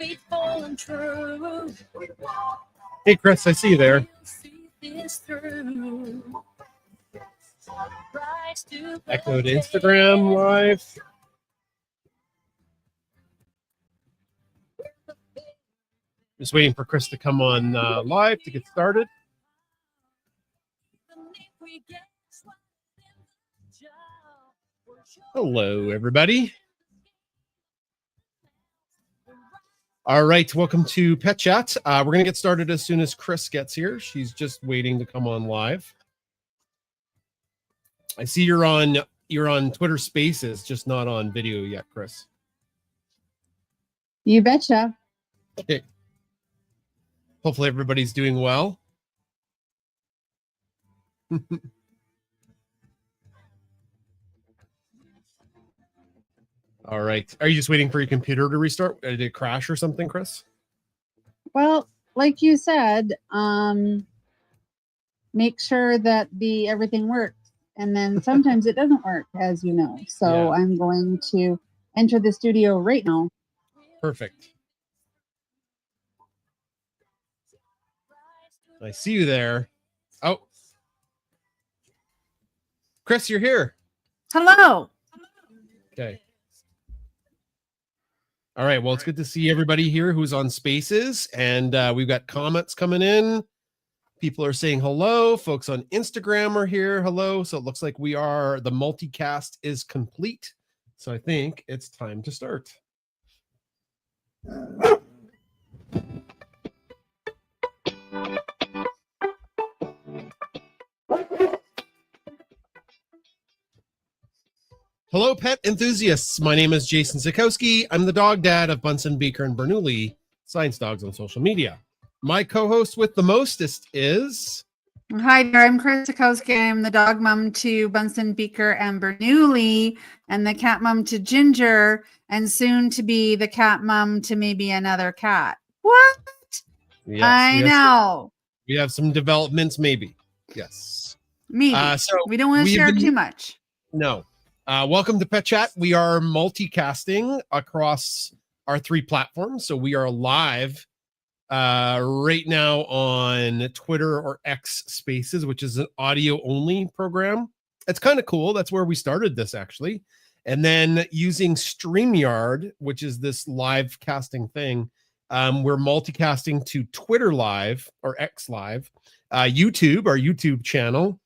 faithful and true. Hey, Chris, I see you there. Echo to Instagram live. Just waiting for Chris to come on live to get started. Hello, everybody. All right, welcome to Pet Chat. We're going to get started as soon as Chris gets here. She's just waiting to come on live. I see you're on Twitter Spaces, just not on video yet, Chris. You betcha. Okay. Hopefully everybody's doing well. All right. Are you just waiting for your computer to restart? Did it crash or something, Chris? Well, like you said, make sure that everything works. And then sometimes it doesn't work, as you know. So yeah. I'm going to enter the studio right now. Perfect. I see you there. Oh. Chris, you're here. Hello. Okay. All right. Well, it's good to see everybody here who's on Spaces. And we've got comments coming in. People are saying hello. Folks on Instagram are here. Hello. So it looks like the multicast is complete. So I think it's time to start. Hello, pet enthusiasts. My name is Jason Sikowski. I'm the dog dad of Bunsen, Beaker, and Bernoulli, Science Dogs on social media. My co-host with the mostest is... Hi there, I'm Chris Sikowski. I'm the dog mom to Bunsen, Beaker, and Bernoulli, and the cat mom to Ginger, and soon to be the cat mom to maybe another cat. What? Yes, I know. We have some developments, maybe. Yes. Maybe. So we don't want to share too much. No. Welcome to Pet Chat. We are multicasting across our 3 platforms. So we are live right now on Twitter or X Spaces, which is an audio only program. It's kind of cool. That's where we started this, actually. And then using StreamYard, which is this live casting thing, we're multicasting to Twitter Live or X Live, YouTube, our YouTube channel,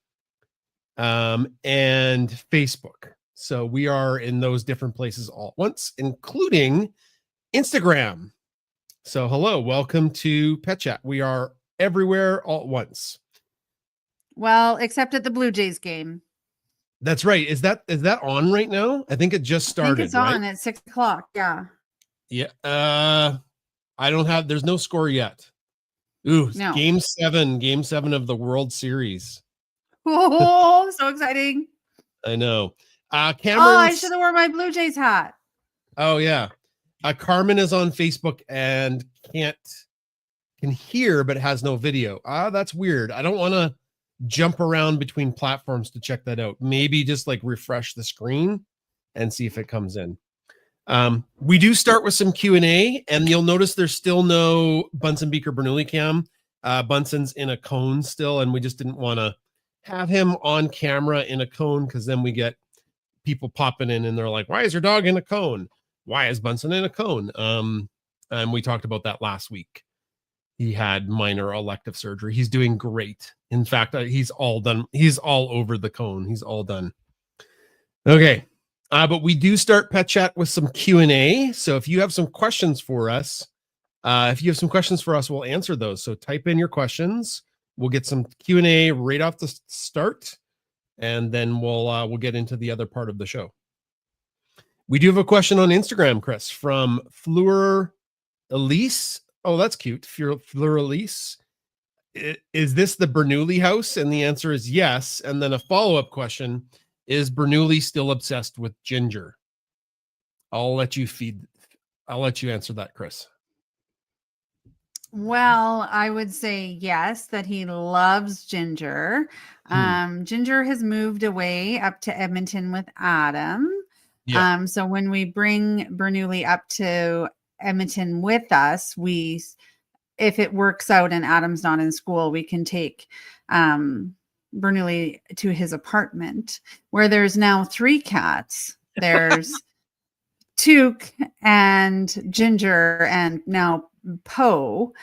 and Facebook. So we are in those different places all at once, including Instagram. So hello, welcome to Pet Chat. We are everywhere all at once. Well, except at the Blue Jays game. That's right. Is that on right now? I think it just started. I think it's on at 6 o'clock. Yeah. Yeah. I don't have. There's no score yet. Ooh, no. Game 7 of the World Series. Oh, so exciting! I know. Cameron. Oh, I should have worn my Blue Jays hat. Oh yeah. Carmen is on Facebook and can hear but has no video. That's weird. I don't want to jump around between platforms to check that out. Maybe just like refresh the screen and see if it comes in. We do start with some Q&A, and you'll notice there's still no Bunsen, Beaker, Bernoulli cam. Bunsen's in a cone still, and we just didn't want to have him on camera in a cone because then we get people popping in and they're like, why is your dog in a cone? Why is Bunsen in a cone? And we talked about that last week. He had minor elective surgery. He's doing great. In fact, he's all done. He's all over the cone. He's all done. Okay. But we do start Pet Chat with some Q&A. So if you have some questions for us, we'll answer those. So type in your questions. We'll get some Q&A right off the start, and then we'll get into the other part of the show. We do have a question on Instagram, Chris, from Fleur Elise. Oh, that's cute. Fleur Elise. Is this the Bernoulli house? And the answer is yes. And then a follow-up question, is Bernoulli still obsessed with Ginger? I'll let you answer that, Chris. Well, I would say yes, that he loves Ginger. Ginger has moved away up to Edmonton with Adam. Yeah. So when we bring Bernoulli up to Edmonton with us, if it works out and Adam's not in school, we can take Bernoulli to his apartment, where there's now 3 cats. There's Took and Ginger and now Poe.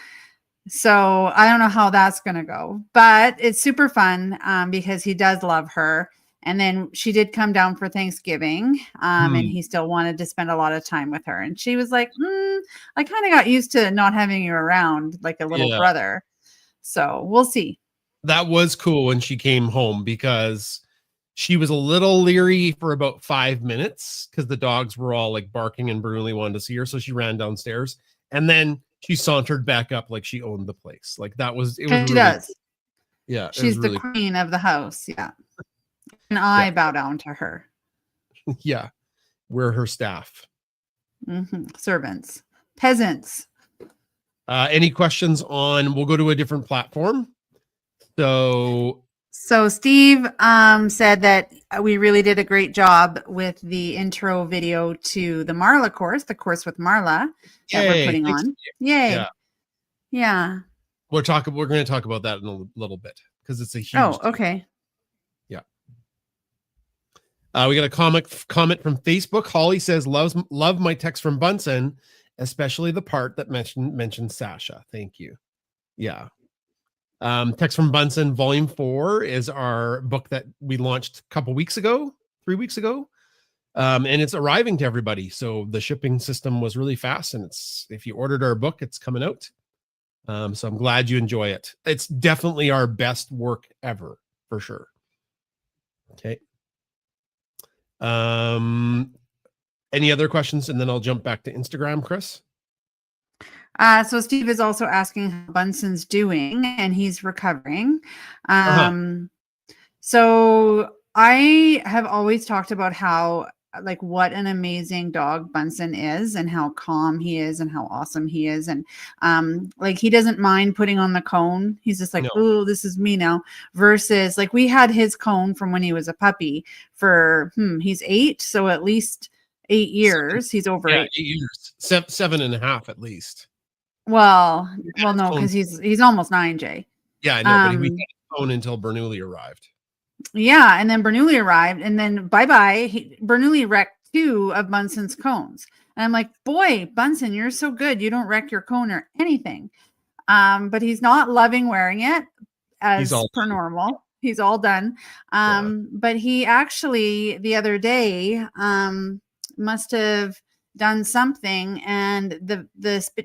So I don't know how that's going to go, but it's super fun because he does love her. And then she did come down for Thanksgiving and he still wanted to spend a lot of time with her. And she was like, I kind of got used to not having you around like a little brother. So we'll see. That was cool when she came home because she was a little leery for about 5 minutes because the dogs were all like barking and Bernoulli wanted to see her. So she ran downstairs and then she sauntered back up like she owned the place. Like that was, it was she really, does. Yeah. She's really the queen of the house. Yeah. And I bow down to her. Yeah. We're her staff. Servants, peasants. Any questions on, we'll go to a different platform. So Steve said that we really did a great job with the intro video to the Marla course, the course with Marla that we're putting on. Yay. Yeah. We're going to talk about that in a little bit because it's a huge Oh, okay. Yeah. We got a comment from Facebook. Holly says, love my text from Bunsen, especially the part that mentioned Sasha. Thank you. Yeah. Text from Bunsen Volume 4 is our book that we launched a couple weeks ago, 3 weeks ago. And it's arriving to everybody. So the shipping system was really fast. And if you ordered our book, it's coming out. So I'm glad you enjoy it. It's definitely our best work ever, for sure. Okay. Any other questions? And then I'll jump back to Instagram, Chris. So Steve is also asking how Bunsen's doing, and he's recovering. So I have always talked about how, like, what an amazing dog Bunsen is, and how calm he is, and how awesome he is, and like he doesn't mind putting on the cone. He's just like, oh, this is me now. Versus, like, we had his cone from when he was a puppy for he's 8, so at least 8 years. He's over 8 years, 7.5 at least. Well, no, because he's almost 9, Jay. Yeah, I know, but we had a phone until Bernoulli arrived. Yeah, and then Bernoulli arrived, and then bye-bye. Bernoulli wrecked 2 of Bunsen's cones. And I'm like, boy, Bunsen, you're so good. You don't wreck your cone or anything. But he's not loving wearing it as per normal. He's all done. But he actually, the other day, must have done something, and the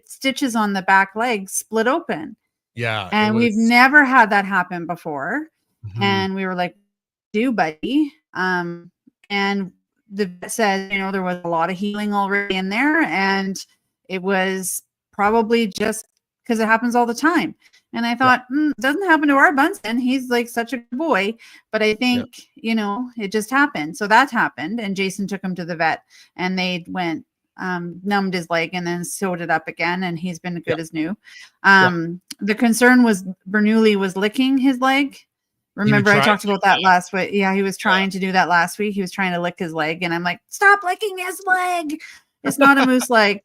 stitches on the back legs split open. Yeah. And we've never had that happen before. And we were like, do buddy. And the vet said, there was a lot of healing already in there, and it was probably just because it happens all the time. And I thought, it doesn't happen to our Bunsen. He's like such a good boy. But I think, it just happened. So that happened. And Jason took him to the vet, and they went, numbed his leg and then sewed it up again. And he's been good as new. The concern was Bernoulli was licking his leg. Remember, I talked about that last week. Yeah, he was trying to do that last week. He was trying to lick his leg. And I'm like, stop licking his leg. It's not a moose leg.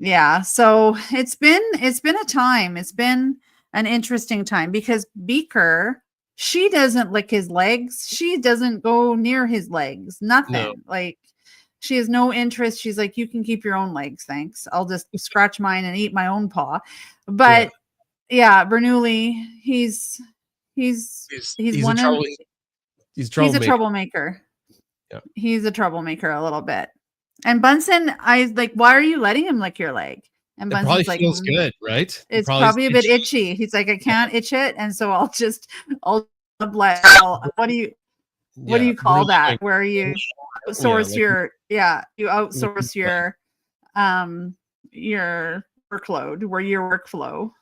Yeah. So it's been a time. It's been an interesting time because Beaker, she doesn't lick his legs. She doesn't go near his legs. Nothing. No. Like, she has no interest. She's like, you can keep your own legs. Thanks. I'll just scratch mine and eat my own paw. But Bernoulli, he's a troublemaker. Yeah. He's a troublemaker a little bit. And Bunsen, I was like, why are you letting him lick your leg? And Bunsen's probably like, feels good, right? It's probably a bit itchy. He's like, I can't itch it, and so I'll what do you call that? Where you outsource your workload, where your workflow.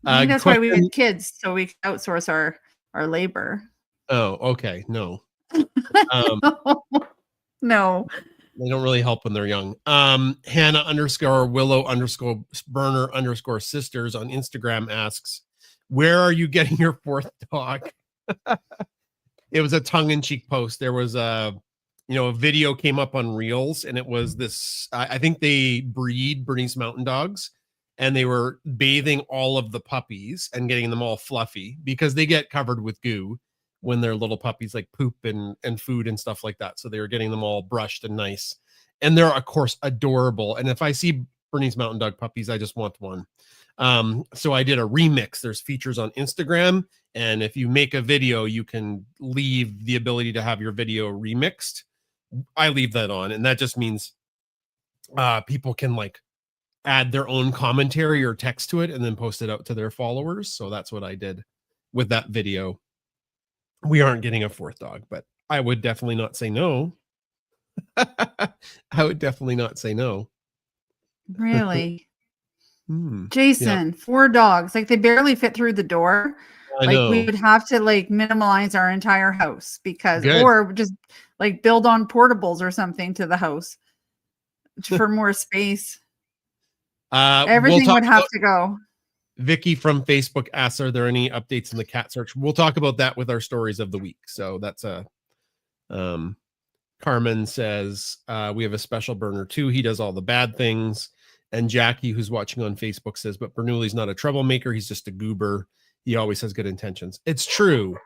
I think that's why we had kids, so we outsource our labor. Oh, okay. No. No. They don't really help when they're young. Hannah _Willow_Burner_sisters on Instagram asks, where are you getting your 4th dog? It was a tongue-in-cheek post. There was a a video came up on Reels, and it was this. I think they breed Bernese Mountain Dogs, and they were bathing all of the puppies and getting them all fluffy because they get covered with goo when they're little puppies, like poop and food and stuff like that. So they were getting them all brushed and nice, and they're of course adorable. And if I see Bernese Mountain Dog puppies, I just want one. So I did a remix. There's features on Instagram, and if you make a video, you can leave the ability to have your video remixed. I leave that on, and that just means people can like add their own commentary or text to it and then post it out to their followers. So that's what I did with that video. We aren't getting a fourth dog, but I would definitely not say no. I would definitely not say no. Really? Yeah. Jason, 4 dogs. Like they barely fit through the door. I Like know. we would have to like minimize our entire house because Good. or just like build on portables or something to the house for more space. Everything would have to go. Vicky from Facebook asks, are there any updates in the cat search? We'll talk about that with our stories of the week. So that's a Carmen says we have a special burner too. He does all the bad things. And Jackie, who's watching on Facebook, says, but Bernoulli's not a troublemaker. He's just a goober. He always has good intentions. It's true.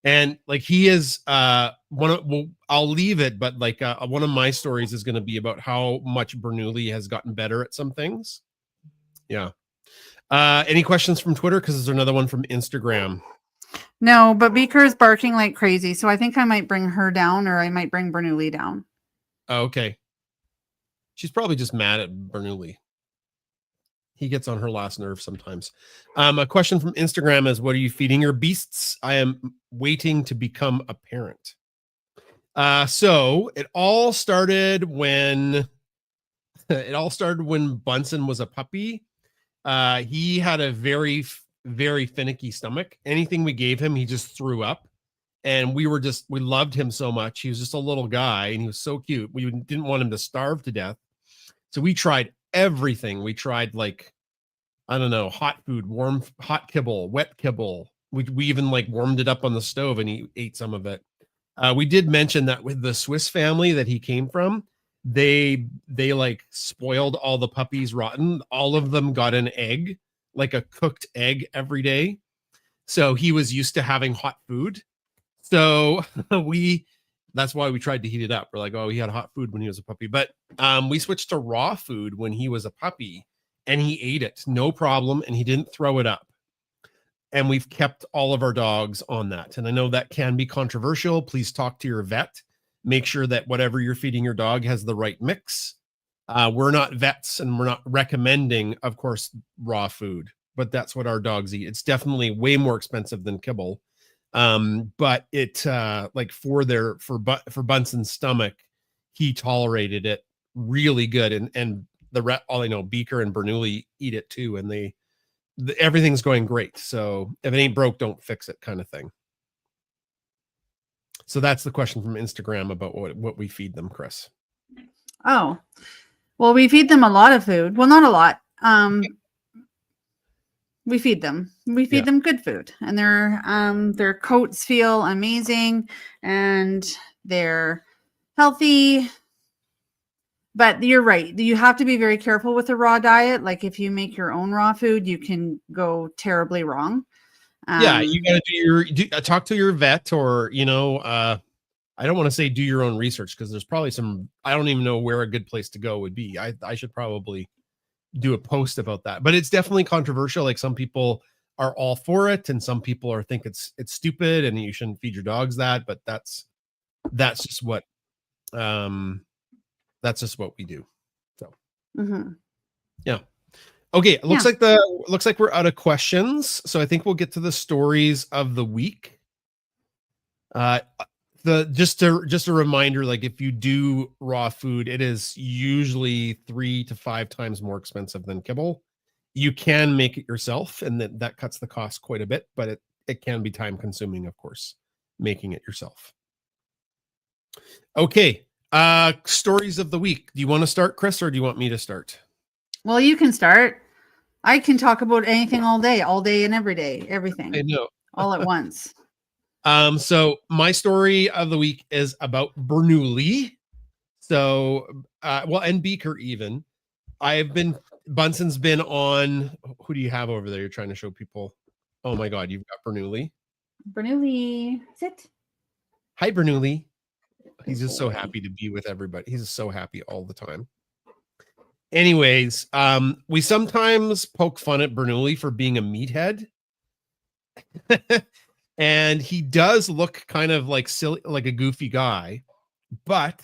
And like he is I'll leave it, but like one of my stories is going to be about how much Bernoulli has gotten better at some things. Yeah. Any questions from Twitter? Because there's another one from Instagram. No, but Beaker is barking like crazy. So I think I might bring her down or I might bring Bernoulli down. Oh, okay. She's probably just mad at Bernoulli. He gets on her last nerve sometimes. A question from Instagram is, what are you feeding your beasts? I am waiting to become a parent. So it all started when Bunsen was a puppy. He had a very, very finicky stomach. Anything we gave him, he just threw up. And we loved him so much. He was just a little guy and he was so cute. We didn't want him to starve to death. So we tried everything. We tried like, I don't know, hot food, warm, hot kibble, wet kibble. We even like warmed it up on the stove and he ate some of it. We did mention that with the Swiss family that he came from, they like spoiled all the puppies rotten. All of them got an egg, like a cooked egg every day. So he was used to having hot food. So that's why we tried to heat it up. We're like, oh, he had hot food when he was a puppy. But we switched to raw food when he was a puppy and he ate it, no problem. And he didn't throw it up. And we've kept all of our dogs on that. And I know that can be controversial. Please talk to your vet. Make sure that whatever you're feeding your dog has the right mix. We're not vets and we're not recommending, of course, raw food, but that's what our dogs eat. It's definitely way more expensive than kibble. But it like for Bunsen's stomach, he tolerated it really good. And all I know, Beaker and Bernoulli eat it too, and everything's going great. So if it ain't broke, don't fix it, kind of thing. So that's the question from Instagram about what we feed them, Chris. Oh, well, we feed them a lot of food. Well, not a lot. We feed them. We feed them good food, and their coats feel amazing, and they're healthy. But you're right. You have to be very careful with the raw diet. Like if you make your own raw food, you can go terribly wrong. Yeah, you got to talk to your vet, or I don't want to say do your own research because there's probably I don't even know where a good place to go would be. I should probably do a post about that, but it's definitely controversial. Like some people are all for it, and some people think it's stupid and you shouldn't feed your dogs that. But that's just what we do. So yeah. Okay, it looks like we're out of questions, so I think we'll get to the stories of the week. Just a reminder, like if you do raw food, it is usually 3 to 5 times more expensive than kibble. You can make it yourself, and that cuts the cost quite a bit, but it can be time consuming, of course, making it yourself. Okay, stories of the week. Do you want to start, Chris, or do you want me to start? Well, you can start. I can talk about anything all day and every day, everything. I know. All at once. So my story of the week is about Bernoulli. So, well, and Beaker even. Bunsen's been on. Who do you have over there? You're trying to show people. Oh my God, you've got Bernoulli. Bernoulli, sit. Hi, Bernoulli. He's just so happy to be with everybody. He's just so happy all the time. Anyways, we sometimes poke fun at Bernoulli for being a meathead. And he does look kind of like silly, like a goofy guy, but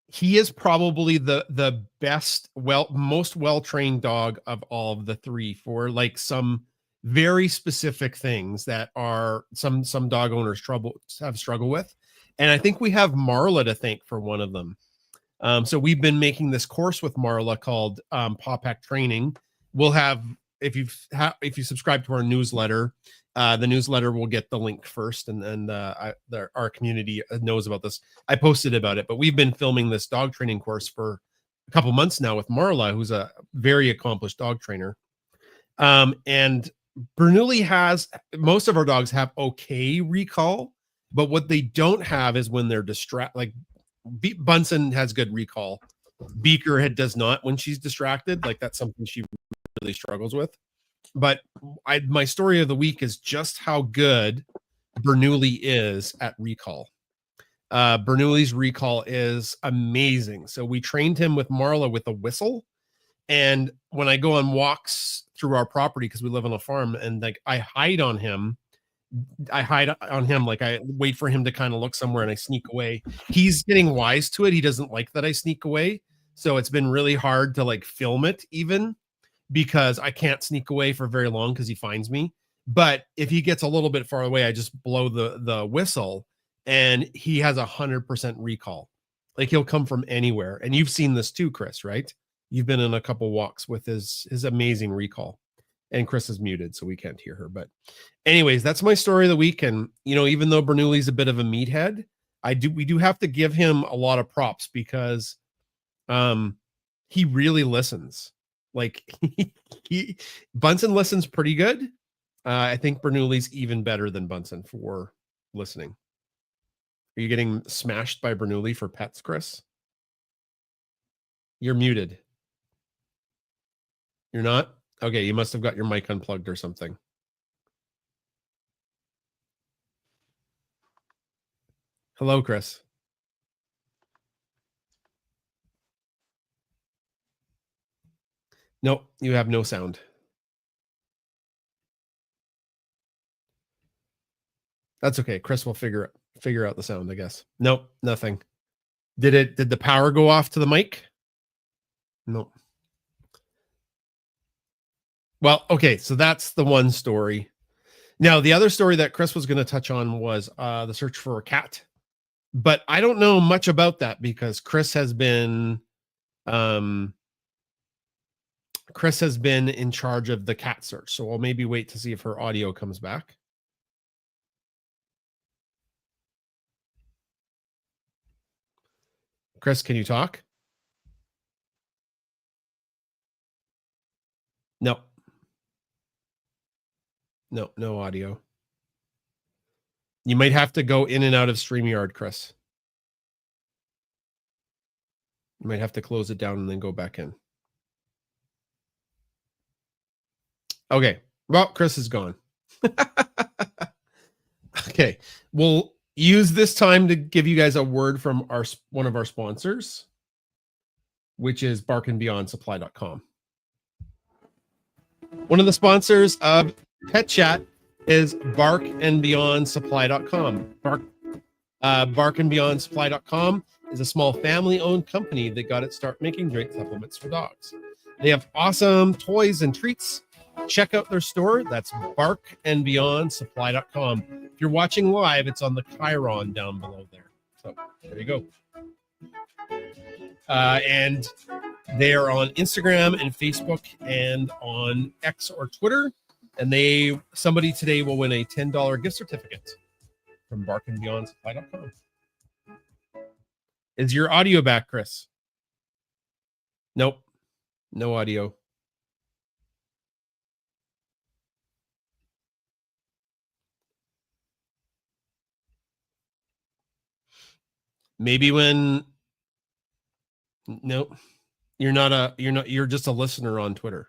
he is probably the best, most well-trained dog of all of the three for like some very specific things that are some dog owners have struggled with. And I think we have Marla to thank for one of them. So we've been making this course with Marla called Paw Pack Training. We'll have, if you subscribe to our newsletter, the newsletter will get the link first, and our community knows about this. I posted about it, but we've been filming this dog training course for a couple months now with Marla, who's a very accomplished dog trainer. And Bernoulli has, most of our dogs have okay recall, but what they don't have is when they're distracted. Like Bunsen has good recall. Beaker does not when she's distracted. Like that's something she really struggles with. But my story of the week is just how good Bernoulli is at recall. Bernoulli's recall is amazing. So we trained him with Marla with a whistle. And when I go on walks through our property, because we live on a farm, and like I hide on him, like I wait for him to kind of look somewhere and I sneak away. He's getting wise to it. He doesn't like that I sneak away. So it's been really hard to like film it even, because I can't sneak away for very long because he finds me. But if he gets a little bit far away, I just blow the whistle, and he has 100% recall. Like he'll come from anywhere. And you've seen this too, Chris, right? You've been in a couple walks with his amazing recall. And Chris is muted, so we can't hear her. But anyways, that's my story of the week. And even though Bernoulli's a bit of a meathead, we do have to give him a lot of props, because he really listens. Like Bunsen listens pretty good. I think Bernoulli's even better than Bunsen for listening. Are you getting smashed by Bernoulli for pets, Chris? You're muted. You're not? Okay, you must have got your mic unplugged or something. Hello, Chris. Nope, you have no sound. That's okay. Chris will figure out the sound, I guess. Nope, nothing. Did the power go off to the mic? Nope. Well, okay, so that's the one story. Now, the other story that Chris was going to touch on was the search for a cat. But I don't know much about that, because Chris has been in charge of the cat search. So I'll maybe wait to see if her audio comes back. Chris, can you talk? No. No audio. You might have to go in and out of StreamYard, Chris. You might have to close it down and then go back in. Okay. Well, Chris is gone. Okay. We'll use this time to give you guys a word from one of our sponsors, which is barkandbeyondsupply.com. One of the sponsors of Pet Chat is barkandbeyondsupply.com. Barkandbeyondsupply.com is a small family-owned company that got its start making drink supplements for dogs. They have awesome toys and treats. Check out their store. That's barkandbeyondsupply.com. If you're watching live, it's on the Chiron down below there. So there you go. And they are on Instagram and Facebook and on X or Twitter. And somebody today will win a $10 gift certificate from barkandbeyondsupply.com. Is your audio back, Chris? Nope. No audio. Maybe when no, you're just a listener on Twitter.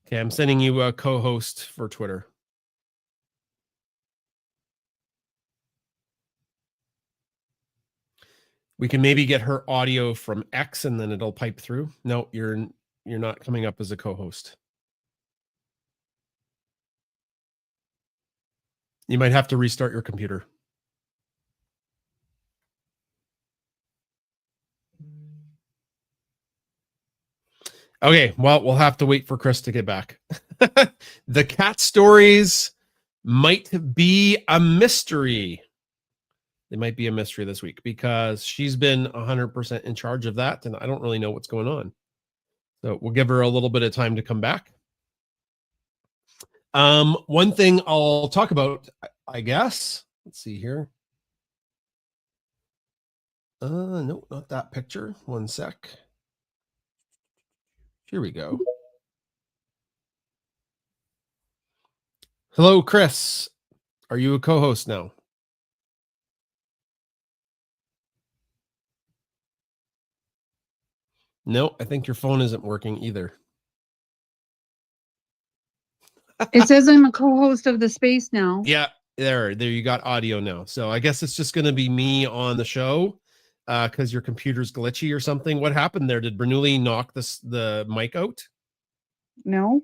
Okay, I'm sending you a co-host for Twitter. We can maybe get her audio from X and then it'll pipe through. No, you're not coming up as a co-host. You might have to restart your computer. Okay, well, we'll have to wait for Chris to get back. The cat stories might be a mystery. They might be a mystery this week because she's been 100% in charge of that, and I don't really know what's going on. So we'll give her a little bit of time to come back. One thing I'll talk about, I guess. Let's see here. No, not that picture. One sec. Here we go. Hello, Chris. Are you a co-host now? No, I think your phone isn't working either. It says I'm a co-host of the space now. Yeah, there you got audio now. So I guess it's just going to be me on the show because your computer's glitchy or something. What happened there? Did Bernoulli knock the mic out? No,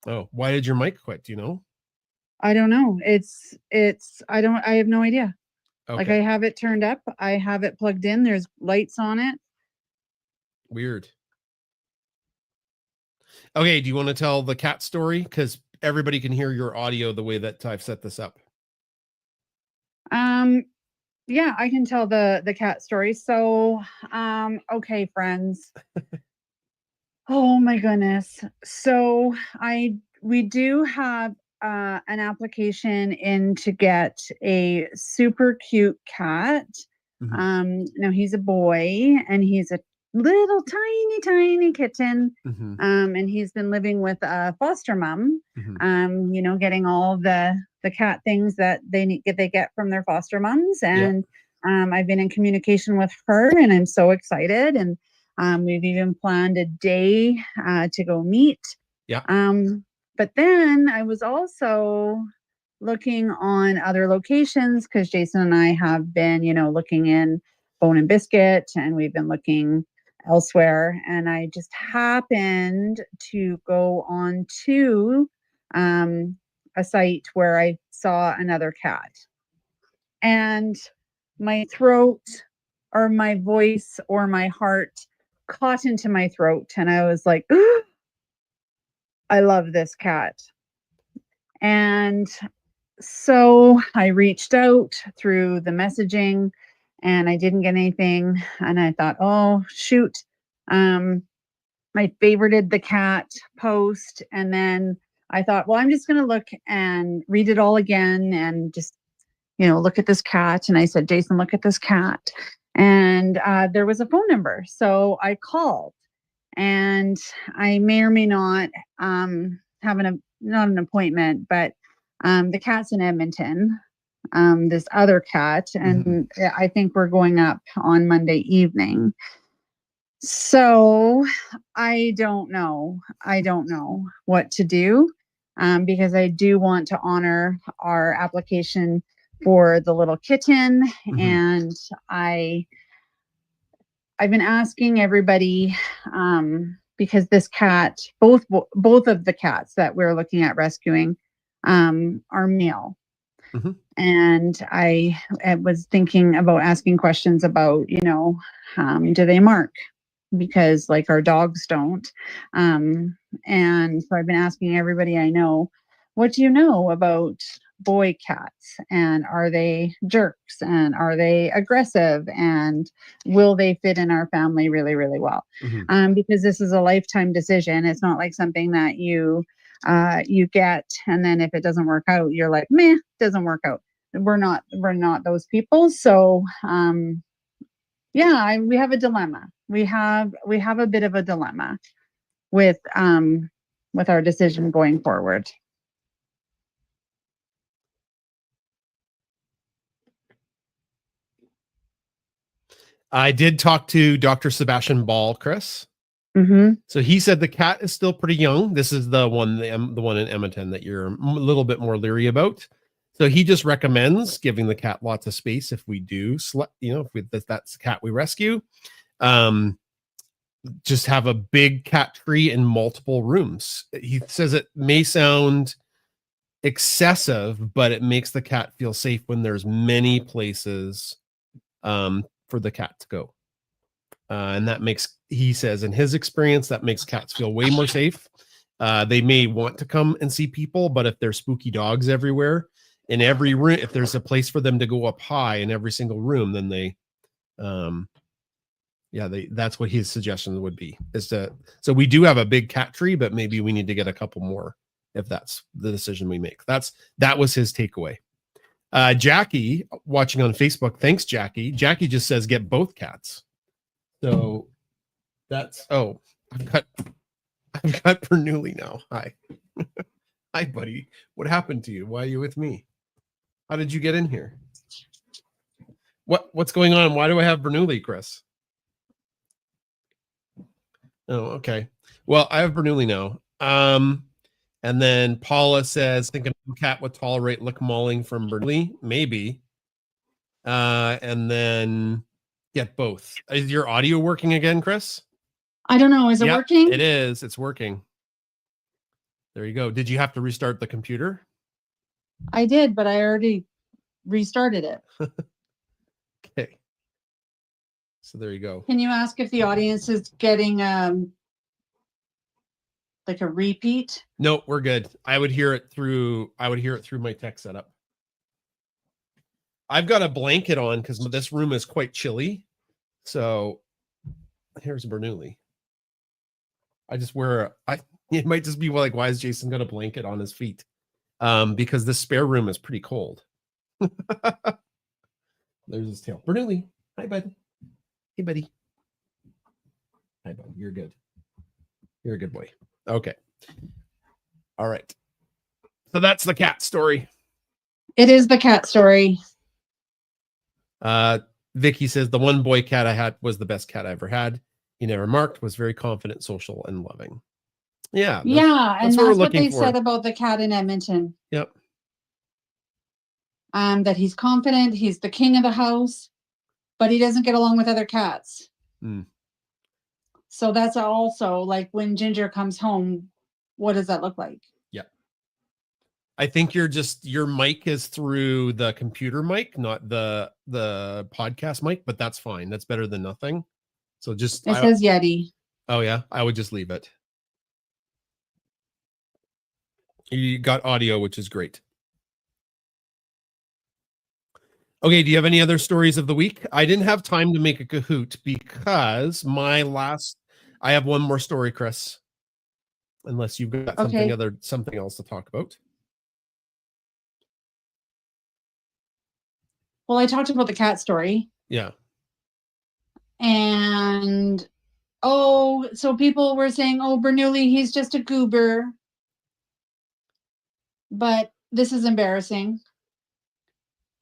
Oh, why did your mic quit? Do you know? I don't know. I have no idea. Okay. Like, I have it turned up. I have it plugged in. There's lights on it. Weird. Okay, do you want to tell the cat story? Because everybody can hear your audio the way that I've set this up. Yeah, I can tell the cat story. So, okay, friends. Oh my goodness. So we do have an application in to get a super cute cat. Mhm. Now he's a boy and he's a little tiny kitten. Mhm. And he's been living with a foster mom. Mhm. Getting all the cat things that they get from their foster moms. And I've been in communication with her and I'm so excited. And we've even planned a day to go meet. Yeah. But then I was also looking on other locations because Jason and I have been, looking in Bone and Biscuit, and we've been looking elsewhere. And I just happened to go on to a site where I saw another cat. And my throat or my voice or my heart caught into my throat. And I was like, I love this cat. And so I reached out through the messaging and I didn't get anything. And I thought, oh, shoot. I favorited the cat post. And then I thought, well, I'm just going to look and read it all again and just, look at this cat. And I said, Jason, look at this cat. And there was a phone number. So I called and I may or may not have not an appointment, but the cat's in Edmonton, this other cat, and I think we're going up on Monday evening. So I don't know what to do because I do want to honor our application for the little kitten. And I've been asking everybody because this cat, both of the cats that we're looking at rescuing are male. And I was thinking about asking questions about, do they mark? Because like our dogs don't. And so I've been asking everybody I know, what do you know about boy cats? And are they jerks? And are they aggressive? And will they fit in our family really, really well? Because this is a lifetime decision. It's not like something that you get, and then if it doesn't work out, you're like, meh, doesn't work out. We're not those people. So we have a dilemma. We have a bit of a dilemma with with our decision going forward. I did talk to Dr. Sebastian Ball, Chris. Mm-hmm. So he said the cat is still pretty young. This is the one in Edmonton that you're a little bit more leery about. So he just recommends giving the cat lots of space if we do, if that's the cat we rescue. Just have a big cat tree in multiple rooms. He says it may sound excessive, but it makes the cat feel safe when there's many places for the cat to go. And that makes, he says, in his experience, that makes cats feel way more safe. They may want to come and see people, but if there's spooky dogs everywhere, in every room, if there's a place for them to go up high in every single room, then that's what his suggestion would be. So we do have a big cat tree, but maybe we need to get a couple more if that's the decision we make. That was his takeaway. Jackie watching on Facebook. Thanks, Jackie. Jackie just says get both cats. So that's I've got Bernoulli now. Hi. Hi, buddy. What happened to you? Why are you with me? How did you get in here? What's going on? Why do I have Bernoulli, Chris? Oh, okay. Well, I have Bernoulli now. And then Paula says, think a cat would tolerate lick mauling from Bernoulli. Maybe. And then get both. Is your audio working again, Chris? I don't know. Is it working? It is. It's working. There you go. Did you have to restart the computer? I did, but I already restarted it. Okay. So there you go. Can you ask if the audience is getting like a repeat? No, we're good. I would hear it through my tech setup. I've got a blanket on because this room is quite chilly. So here's Bernoulli. I just wear it might just be like, why has Jason got a blanket on his feet? Because the spare room is pretty cold. There's his tail. Bernoulli. Hi, bud. Hey, buddy. Hi, bud. You're good. You're a good boy. Okay. All right. So that's the cat story. It is the cat story. Vicky says the one boy cat I had was the best cat I ever had. He never marked, was very confident, social, and loving. Yeah. And that's what they said about the cat in Edmonton. Yep. That he's confident, he's the king of the house, but he doesn't get along with other cats. So that's also like when Ginger comes home, what does that look like? Yeah. I think your mic is through the computer mic, not the podcast mic, but that's fine. That's better than nothing. So it says Yeti. Oh yeah, I would just leave it. You got audio, which is great. Okay, do you have any other stories of the week? I didn't have time to make a Kahoot because I have one more story, Chris. Unless you've got something else to talk about. Well, I talked about the cat story. Yeah. And so people were saying, Bernoulli, he's just a goober. But this is embarrassing.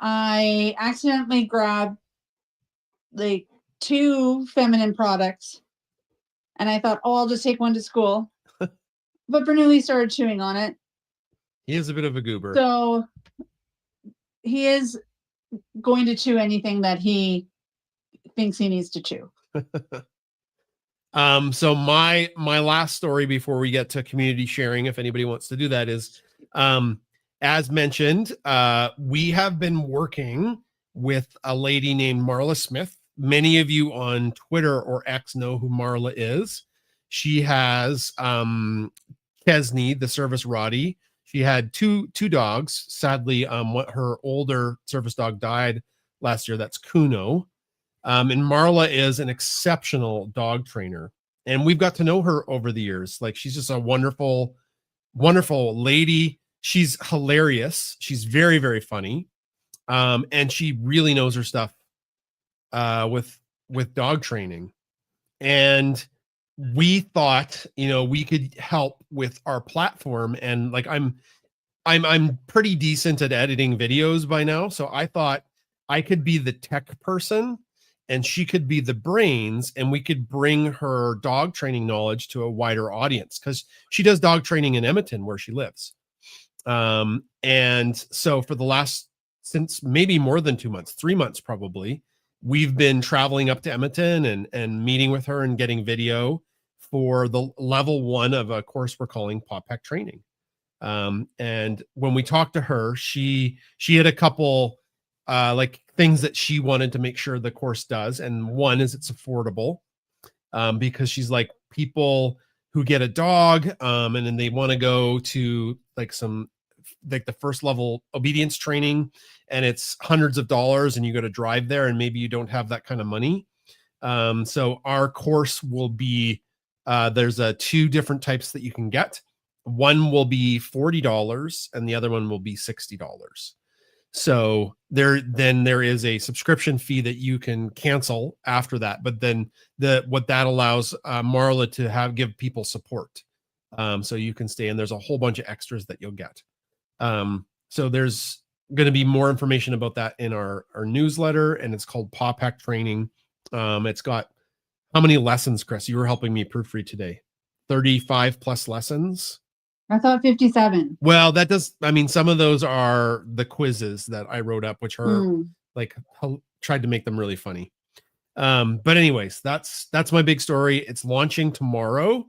I accidentally grabbed like 2 feminine products and I thought, I'll just take one to school. But Bernoulli started chewing on it. He is a bit of a goober. So he is going to chew anything that he thinks he needs to chew. So my last story before we get to community sharing, if anybody wants to do that, is as mentioned, we have been working with a lady named Marla Smith. Many of you on Twitter or X know who Marla is. She has Kesney, the service Roddy. She had two dogs. Sadly, her older service dog died last year. That's Kuno. And Marla is an exceptional dog trainer. And we've got to know her over the years. Like, she's just a wonderful, wonderful lady. She's hilarious. She's very, very funny. And she really knows her stuff with dog training. And we thought, we could help with our platform, and like I'm pretty decent at editing videos by now, so I thought I could be the tech person and she could be the brains, and we could bring her dog training knowledge to a wider audience, because she does dog training in Edmonton where she lives. And so for the last, since maybe more than 2 months, 3 months probably, we've been traveling up to Edmonton and meeting with her and getting video for the level 1 of a course we're calling Paw Pack Training. And when we talked to her, she had a couple like things that she wanted to make sure the course does, and one is it's affordable, because she's like, people who get a dog and then they want to go to like the first level obedience training, and it's hundreds of dollars, and you got to drive there, and maybe you don't have that kind of money. So our course will be there's 2 different types that you can get. One will be $40 and the other one will be $60. So there is a subscription fee that you can cancel after that. But then what that allows Marla to give people support. So you can stay, and there's a whole bunch of extras that you'll get. So there's going to be more information about that in our newsletter, and it's called Paw Pack Training. It's got, how many lessons, Chris? You were helping me proofread today. 35 plus lessons. I thought 57. Well, some of those are the quizzes that I wrote up, which are like, tried to make them really funny. But anyways, that's my big story. It's launching tomorrow.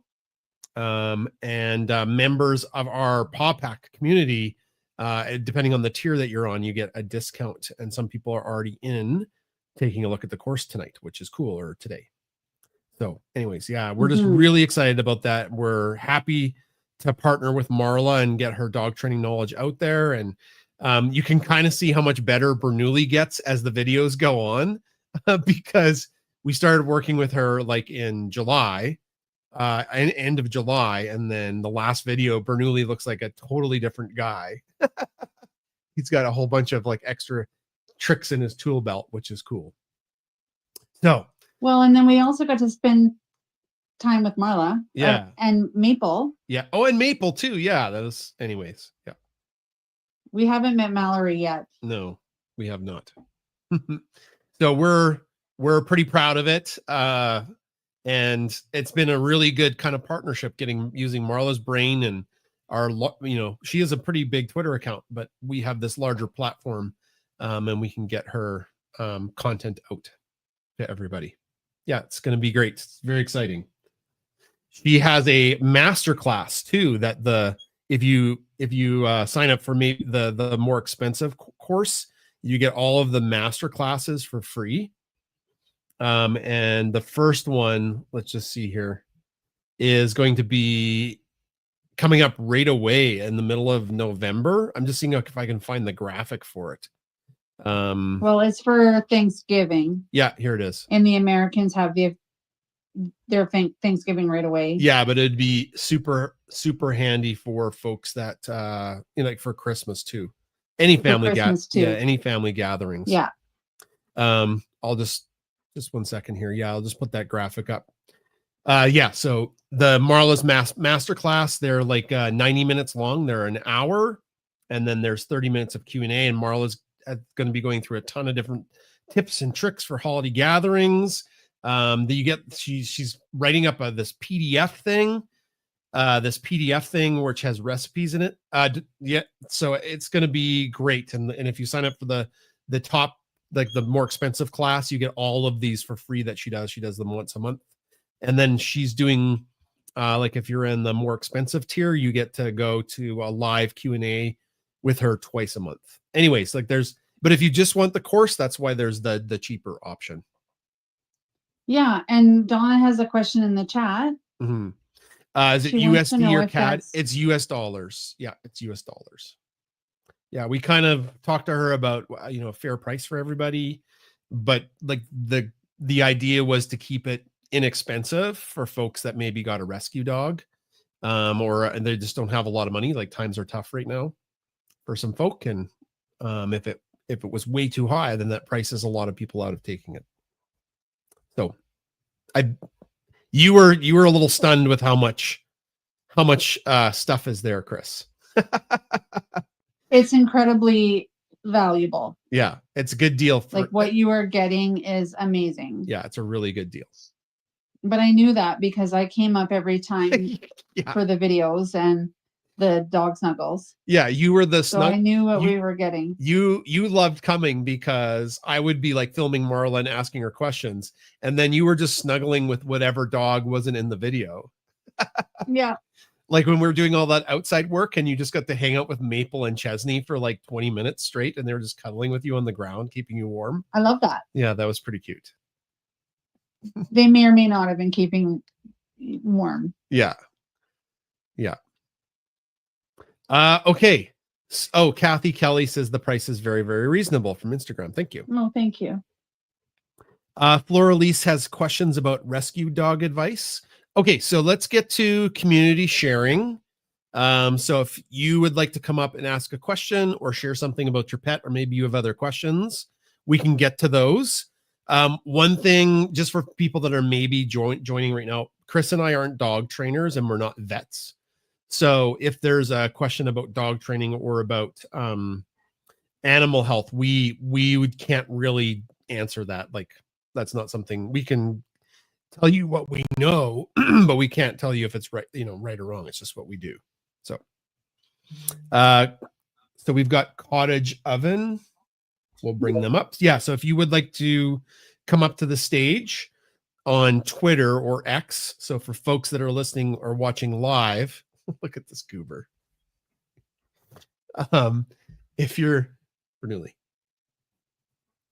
And members of our Paw Pack community, depending on the tier that you're on, you get a discount. And some people are already taking a look at the course tonight, which is cool, or today. So anyways, yeah, we're just really excited about that. We're happy to partner with Marla and get her dog training knowledge out there. And you can kind of see how much better Bernoulli gets as the videos go on, because we started working with her like in July, end of July. And then the last video, Bernoulli looks like a totally different guy. He's got a whole bunch of like extra tricks in his tool belt, which is cool. So, well, and then we also got to spend time with Marla. Yeah. And Maple. Yeah. Oh, and Maple too. Yeah. Anyways. Yeah. We haven't met Mallory yet. No, we have not. So we're pretty proud of it. And it's been a really good kind of partnership, using Marla's brain, and she has a pretty big Twitter account, but we have this larger platform, and we can get her content out to everybody. Yeah, it's going to be great. It's very exciting. She has a masterclass too, that if you sign up for maybe the more expensive course, you get all of the master classes for free. And the first one, let's just see here, is going to be coming up right away in the middle of November. I'm just seeing if I can find the graphic for it. Well, it's for Thanksgiving. Yeah, here it is. And the Americans have their Thanksgiving right away. Yeah, but it'd be super, super handy for folks that like for Christmas too. Any family any family gatherings. Yeah. I'll just 1 second here. Yeah, I'll just put that graphic up. Yeah, so the Marla's masterclass, they're like 90 minutes long. They're an hour, and then there's 30 minutes of Q&A, and Marla's going to be going through a ton of different tips and tricks for holiday gatherings. That you get, she's writing up this PDF thing, which has recipes in it. Yeah, so it's going to be great. And if you sign up for the top, like the more expensive class, you get all of these for free that she does them once a month. And then she's doing like, if you're in the more expensive tier, you get to go to a live Q&A with her twice a month. Anyways, but if you just want the course, that's why there's the cheaper option. Yeah, and Donna has a question in the chat. Mm-hmm. Is it USD or CAD? It's US dollars. Yeah, it's US dollars. Yeah, we kind of talked to her about a fair price for everybody, but like the idea was to keep it inexpensive for folks that maybe got a rescue dog, or they just don't have a lot of money. Like, times are tough right now for some folk, and if it was way too high, then that prices a lot of people out of taking it. So You were a little stunned with how much stuff is there, Chris. It's incredibly valuable. Yeah, it's a good deal. Like what you are getting is amazing. Yeah, it's a really good deal. But I knew that because I came up every time Yeah. for the videos and the dog snuggles. Yeah, you were the So I knew what we were getting. You loved coming because I would be like filming Marla and asking her questions, and then you were just snuggling with whatever dog wasn't in the video. Yeah. Like when we were doing all that outside work and you just got to hang out with Maple and Chesney for like 20 minutes straight, and they were just cuddling with you on the ground, keeping you warm. I love that. Yeah, that was pretty cute. They may or may not have been keeping warm. Yeah. Yeah. Okay. Oh, Kathy Kelly says the price is very, very reasonable from Instagram. Thank you. Oh, thank you. Flora Elise has questions about rescue dog advice. Okay, so let's get to community sharing. So if you would like to come up and ask a question or share something about your pet, or maybe you have other questions, we can get to those. One thing, just for people that are maybe joining right now, Chris and I aren't dog trainers and we're not vets. So if there's a question about dog training or about animal health, we can't really answer that. Like, that's not something we can tell you what we know, but we can't tell you if it's right, right or wrong. It's just what we do. So, so we've got Cottage Oven. We'll bring them up. Yeah. So if you would like to come up to the stage on Twitter or X. So for folks that are listening or watching live, look at this goober. If you're Bernoulli,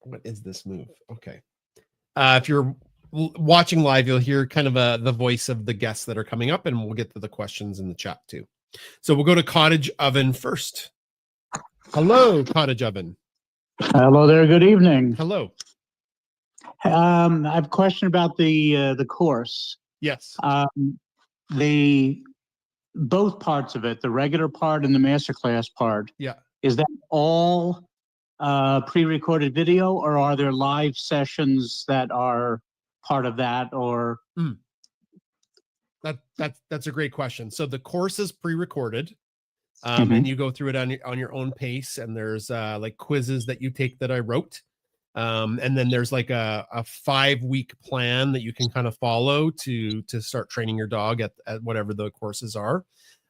what is this move? Okay. If you're watching live, you'll hear kind of the voice of the guests that are coming up, and we'll get to the questions in the chat too. So we'll go to Cottage Oven first. Hello, Cottage Oven. Hello there. Good evening. Hello. I have a question about the course. Yes. Both parts of it, the regular part and the masterclass part. Yeah. Is that all pre-recorded video, or are there live sessions that are part of that? Or that's a great question. So the course is pre-recorded. And you go through it on your own pace, and there's like quizzes that you take that I wrote, and then there's like a 5-week plan that you can kind of follow to start training your dog at whatever the courses are.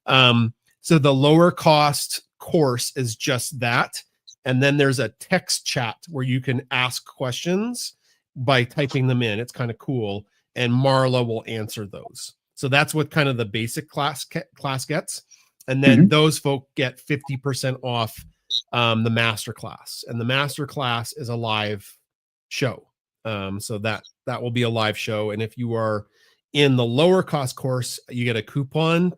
So the lower cost course is just that, and then there's a text chat where you can ask questions by typing them in. It's kind of cool, and Marla will answer those. So that's what kind of the basic class gets. And then those folk get 50% off the master class, and the master class is a live show. So that will be a live show. And if you are in the lower cost course, you get a coupon,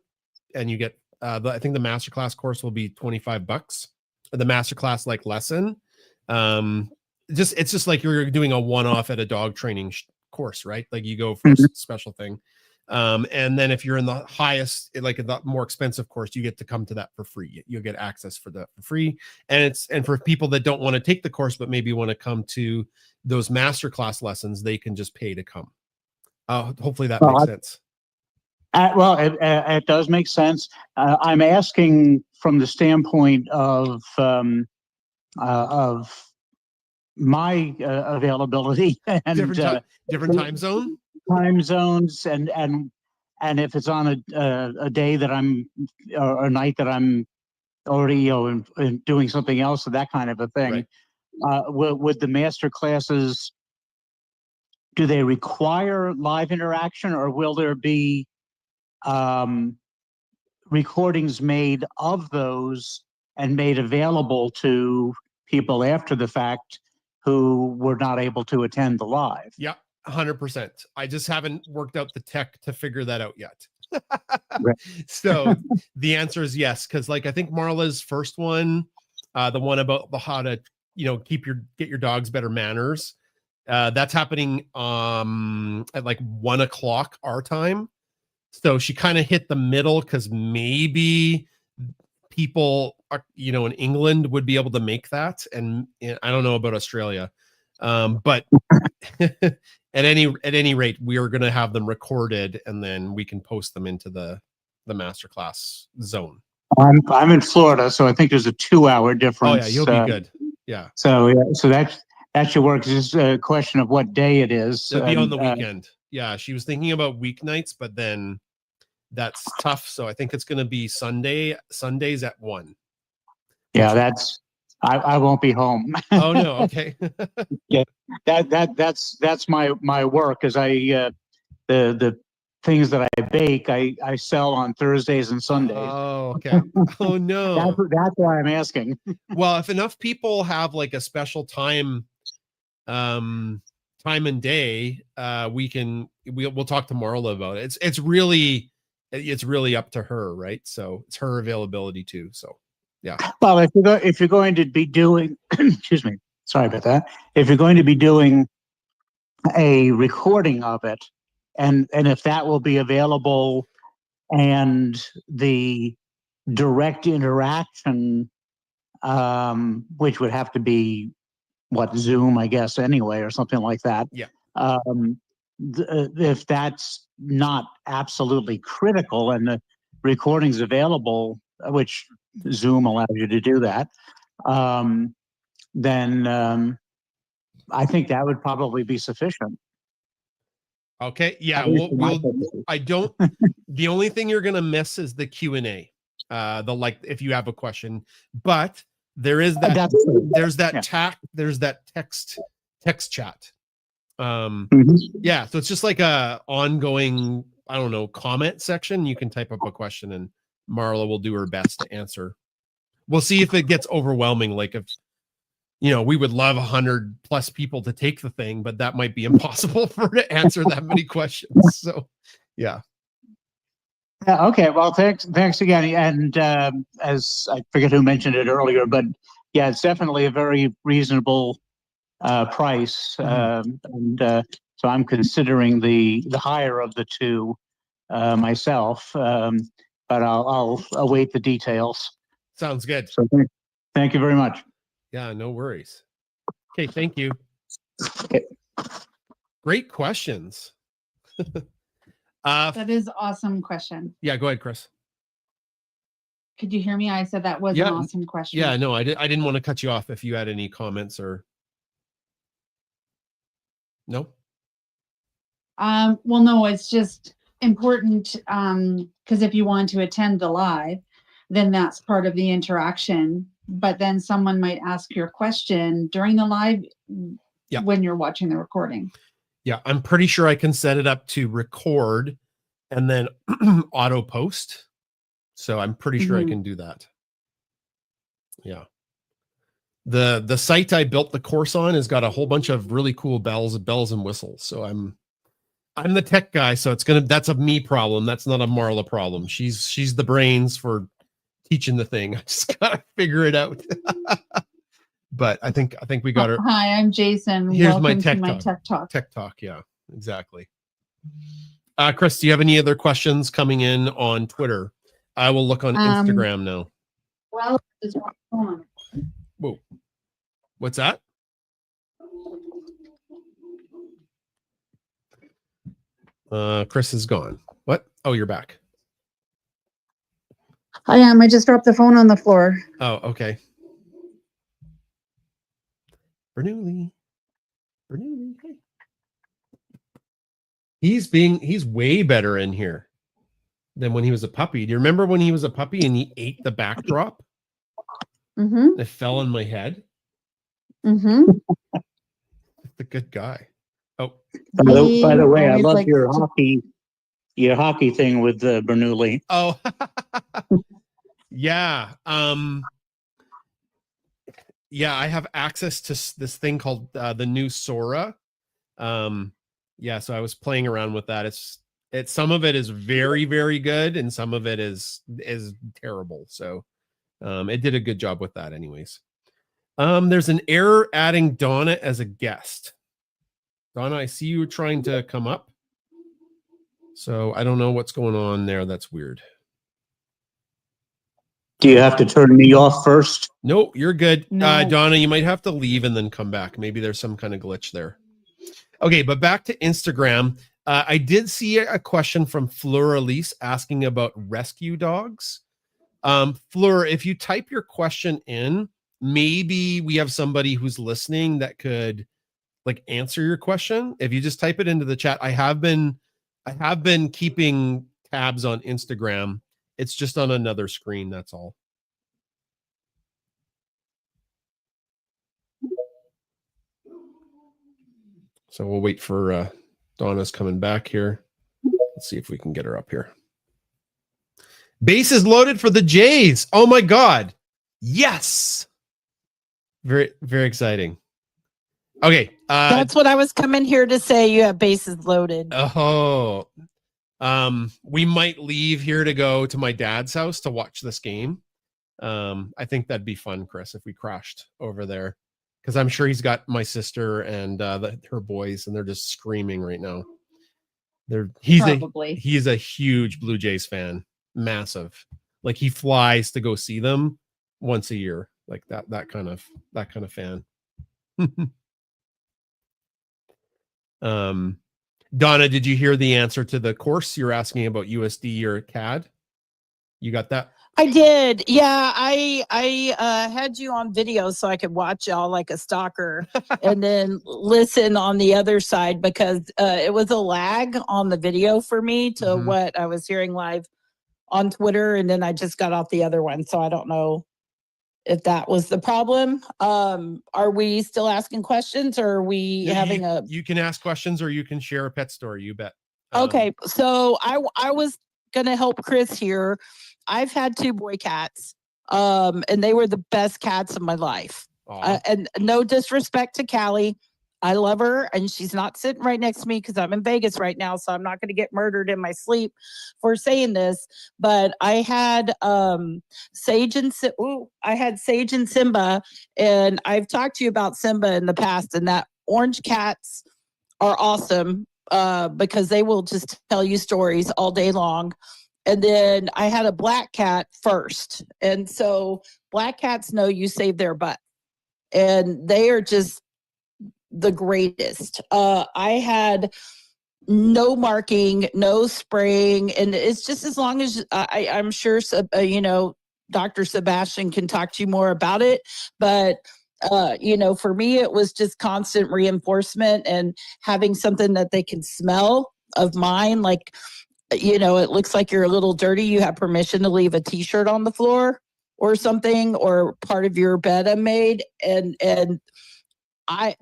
and you get I think the master class course will be $25. The master class like lesson, it's just like you're doing a one-off at a dog training course, right? Like you go for a special thing. And then if you're in the highest, like the more expensive course, you get to come to that for free. You'll get access for that for free. And for people that don't want to take the course, but maybe want to come to those masterclass lessons, they can just pay to come. Hopefully that makes sense. Well, it does make sense. I'm asking from the standpoint of my availability and different time zone. Time zones, and if it's on a day that I'm, or a night that I'm already and doing something else, or that kind of a thing. Right. Would the master classes, do they require live interaction, or will there be recordings made of those and made available to people after the fact who were not able to attend the live? Yeah. 100%. I just haven't worked out the tech to figure that out yet. Right. So the answer is yes, because like I think Marla's first one, the one about how to get your dogs better manners, that's happening at like 1 o'clock our time. So she kind of hit the middle, because maybe people are, in England would be able to make that, and I don't know about Australia. But at any rate, we are going to have them recorded, and then we can post them into the masterclass zone. I'm in Florida, so I think there's a 2-hour difference. Oh yeah, you'll be good. Yeah. So that should work. It's just a question of what day it is. It'll be on the And, weekend. Yeah, she was thinking about weeknights, but then that's tough. So I think it's going to be Sundays at 1. Yeah, I won't be home. Oh no, okay. That's my work. Is the things that I bake, I sell on Thursdays and Sundays. Oh, okay. Oh no. That's why I'm asking. Well, if enough people have like a special time and day, we'll talk to Marla about it. It's really up to her, right? So it's her availability too. So yeah. Well, if you're going to be doing, excuse me, sorry about that. If you're going to be doing a recording of it, and if that will be available, and the direct interaction, which would have to be Zoom, I guess, anyway, or something like that. Yeah. If that's not absolutely critical and the recording's available, which Zoom allows you to do that, then I think that would probably be sufficient. Okay. Yeah. The only thing you're gonna miss is the Q&A. If you have a question, but there is that there's that text chat. Yeah. So it's just like a ongoing, I don't know, comment section. You can type up a question and Marla will do her best to answer. We'll see if it gets overwhelming. Like if, we would love 100+ people to take the thing, but that might be impossible for her to answer that many questions. So, yeah. Okay. Well, thanks again. And as I forget who mentioned it earlier, but yeah, it's definitely a very reasonable price. And so I'm considering the higher of the two myself. But I'll await the details. Sounds good. So thank you very much. Yeah, no worries. Okay, thank you. Okay. Great questions. That is awesome question. Yeah, go ahead, Chris. Could you hear me? I said that was an awesome question. Yeah, no, I didn't want to cut you off if you had any comments or no. Well, no, it's just important because if you want to attend the live, then that's part of the interaction. But then someone might ask your question during the live when you're watching the recording. Yeah, I'm pretty sure I can set it up to record and then auto post. So I'm pretty sure I can do that. Yeah. The site I built the course on has got a whole bunch of really cool bells and whistles. So I'm the tech guy, so that's a me problem. That's not a Marla problem. She's the brains for teaching the thing. I just gotta figure it out. But I think we got her. Hi, I'm Jason. Here's Welcome my to tech my talk. tech talk. Tech talk, yeah, exactly. Chris, do you have any other questions coming in on Twitter? I will look on Instagram now. Well, it's on. Whoa, what's that? Chris is gone. What? Oh, you're back. I am. I just dropped the phone on the floor. Oh, okay. Bernoulli. Hey. He's way better in here than when he was a puppy. Do you remember when he was a puppy and he ate the backdrop? Mm-hmm. It fell on my head. Mm-hmm. The good guy. Oh, by the way, I love your hockey thing with Bernoulli. Oh, yeah. Yeah, I have access to this thing called the new Sora. Yeah, so I was playing around with that. It's some of it is very, very good, and some of it is terrible. So it did a good job with that, anyways. There's an error adding Donna as a guest. Donna, I see you trying to come up. So I don't know what's going on there. That's weird. Do you have to turn me off first? Nope, you're good. No. Donna, you might have to leave and then come back. Maybe there's some kind of glitch there. Okay, but back to Instagram. I did see a question from Fleur Elise asking about rescue dogs. Fleur, if you type your question in, maybe we have somebody who's listening that could like answer your question. If you just type it into the chat, I have been keeping tabs on Instagram. It's just on another screen. That's all. So we'll wait for Donna's coming back here. Let's see if we can get her up here. Base is loaded for the Jays. Oh my God. Yes. Very, very exciting. Okay. That's what I was coming here to say. You have bases loaded. Oh, we might leave here to go to my dad's house to watch this game. I think that'd be fun, Chris, if we crashed over there, because I'm sure he's got my sister and her boys, and they're just screaming right now. He's a huge Blue Jays fan, massive. Like he flies to go see them once a year, like that kind of fan. Donna, did you hear the answer to the course you're asking about USD or CAD? You got that? I did. Yeah, I had you on video so I could watch y'all like a stalker and then listen on the other side, because it was a lag on the video for me to what I was hearing live on Twitter, and then I just got off the other one, so I don't know if that was the problem. Are we still asking questions, or are we having a... You can ask questions or you can share a pet story, you bet. Okay, so I was going to help Chris here. I've had 2 boy cats, and they were the best cats of my life. And no disrespect to Callie. I love her, and she's not sitting right next to me because I'm in Vegas right now, so I'm not going to get murdered in my sleep for saying this. But I had Sage and Simba, and I've talked to you about Simba in the past, and that orange cats are awesome because they will just tell you stories all day long. And then I had a black cat first, and so black cats know you save their butt, and they are just the greatest. I had no marking, no spraying, and it's just as long as I'm sure Dr. Sebastian can talk to you more about it, but for me it was just constant reinforcement and having something that they can smell of mine. Like, it looks like you're a little dirty, you have permission to leave a t-shirt on the floor or something, or part of your bed I made, and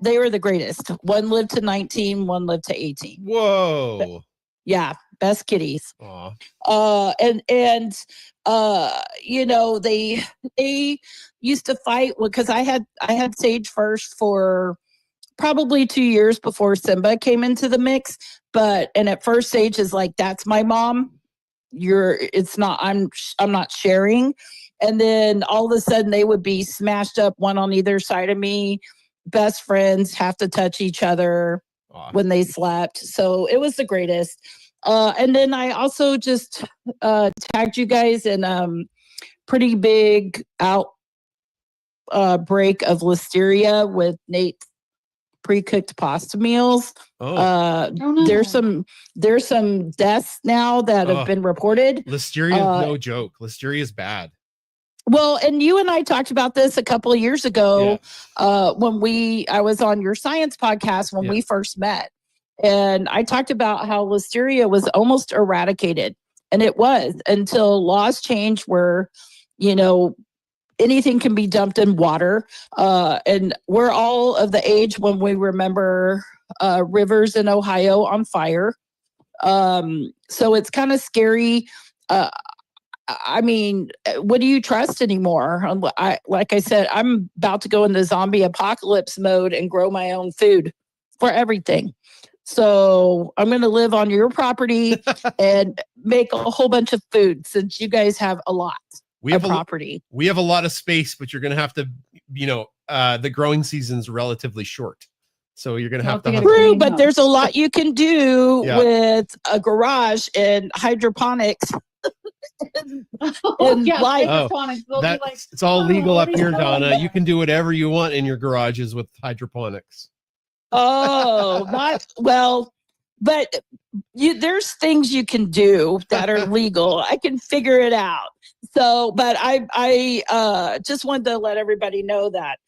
they were the greatest. One lived to 19, one lived to 18. Whoa. But, yeah, best kitties. Aw. They used to fight because I had Sage first for probably 2 years before Simba came into the mix. And at first Sage is like, that's my mom. I'm not sharing. And then all of a sudden they would be smashed up, one on either side of me. Best friends, have to touch each other when they slept. So it was the greatest. And then I also just tagged you guys in pretty big outbreak of listeria with Nate's pre-cooked pasta meals. no. There's some deaths now that have been reported. Listeria is no joke. Listeria is bad. Well, and you and I talked about this a couple of years ago when I was on your science podcast when we first met. And I talked about how listeria was almost eradicated. And it was, until laws changed where, anything can be dumped in water. And we're all of the age when we remember rivers in Ohio on fire. So it's kind of scary. I mean, what do you trust anymore? Like I said, I'm about to go into zombie apocalypse mode and grow my own food for everything. So I'm going to live on your property and make a whole bunch of food, since you guys have a lot of property. We have a lot of space, but you're going to have to, the growing season's relatively short. So you're going to have to. True, but there's a lot you can do with a garage and hydroponics And yeah, like- hydroponics. They'll be That's like, it's all "Oh, legal what up are you here, doing Donna. there?" You can do whatever you want in your garages with hydroponics. Oh, not well, but there's things you can do that are legal. I can figure it out. So, but I just wanted to let everybody know that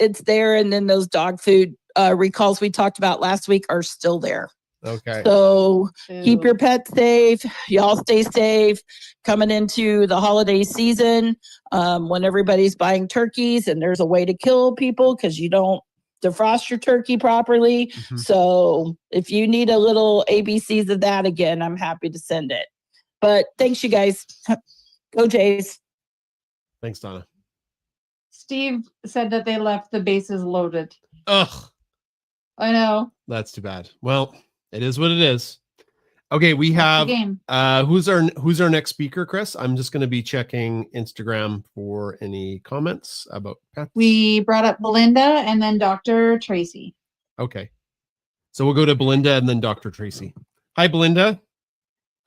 it's there, and then those dog food recalls we talked about last week are still there. Okay. So keep Ooh. your pets safe. Y'all stay safe coming into the holiday season when everybody's buying turkeys, and there's a way to kill people because you don't defrost your turkey properly. Mhm. So if you need a little ABCs of that again, I'm happy to send it. But thanks, you guys. Go Jays. Thanks, Donna. Steve said that they left the bases loaded. Ugh, I know. that's too bad. Well, it is what it is. Okay, we That's the have game. who's our next speaker, Chris? I'm just going to be checking Instagram for any comments about pets. We brought up Belinda and then Dr. Tracy. Okay. So we'll go to Belinda and then Dr. Tracy. Hi, Belinda.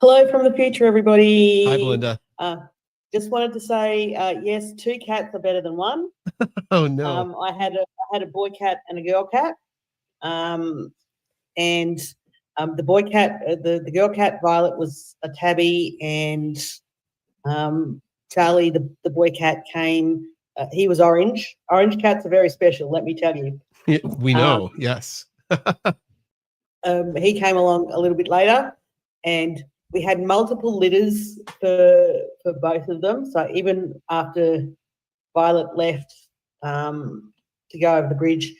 Hello from the future, everybody. Hi, Belinda. Just wanted to say, yes, 2 cats are better than 1. Oh no. I had a boy cat and a girl cat. And the boy cat, the girl cat Violet was a tabby, and Charlie, the boy cat, came. He was orange. Orange cats are very special, let me tell you. We know. Yes. He came along a little bit later, and we had multiple litters for both of them. So even after Violet left to go over the bridge,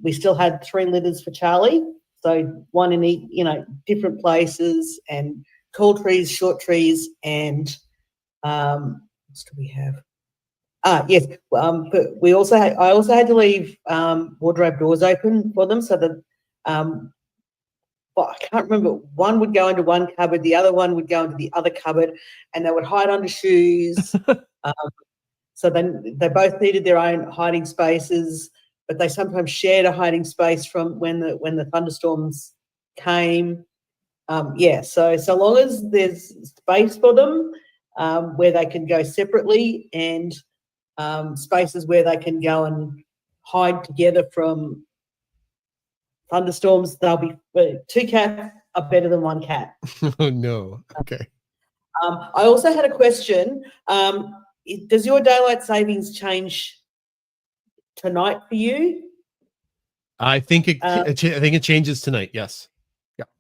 we still had 3 litters for Charlie. So 1 in each, different places, and tall trees, short trees, and what do we have? Yes. But I also had to leave wardrobe doors open for them so that I can't remember. One would go into one cupboard, the other one would go into the other cupboard, and they would hide under shoes. So then they both needed their own hiding spaces, but they sometimes shared a hiding space from when the thunderstorms came. So long as there's space for them where they can go separately, and spaces where they can go and hide together from thunderstorms, they'll be 2 cats are better than 1 cat. Oh no. Okay. I also had a question. Does your daylight savings change tonight for you? I think it changes tonight. Yes.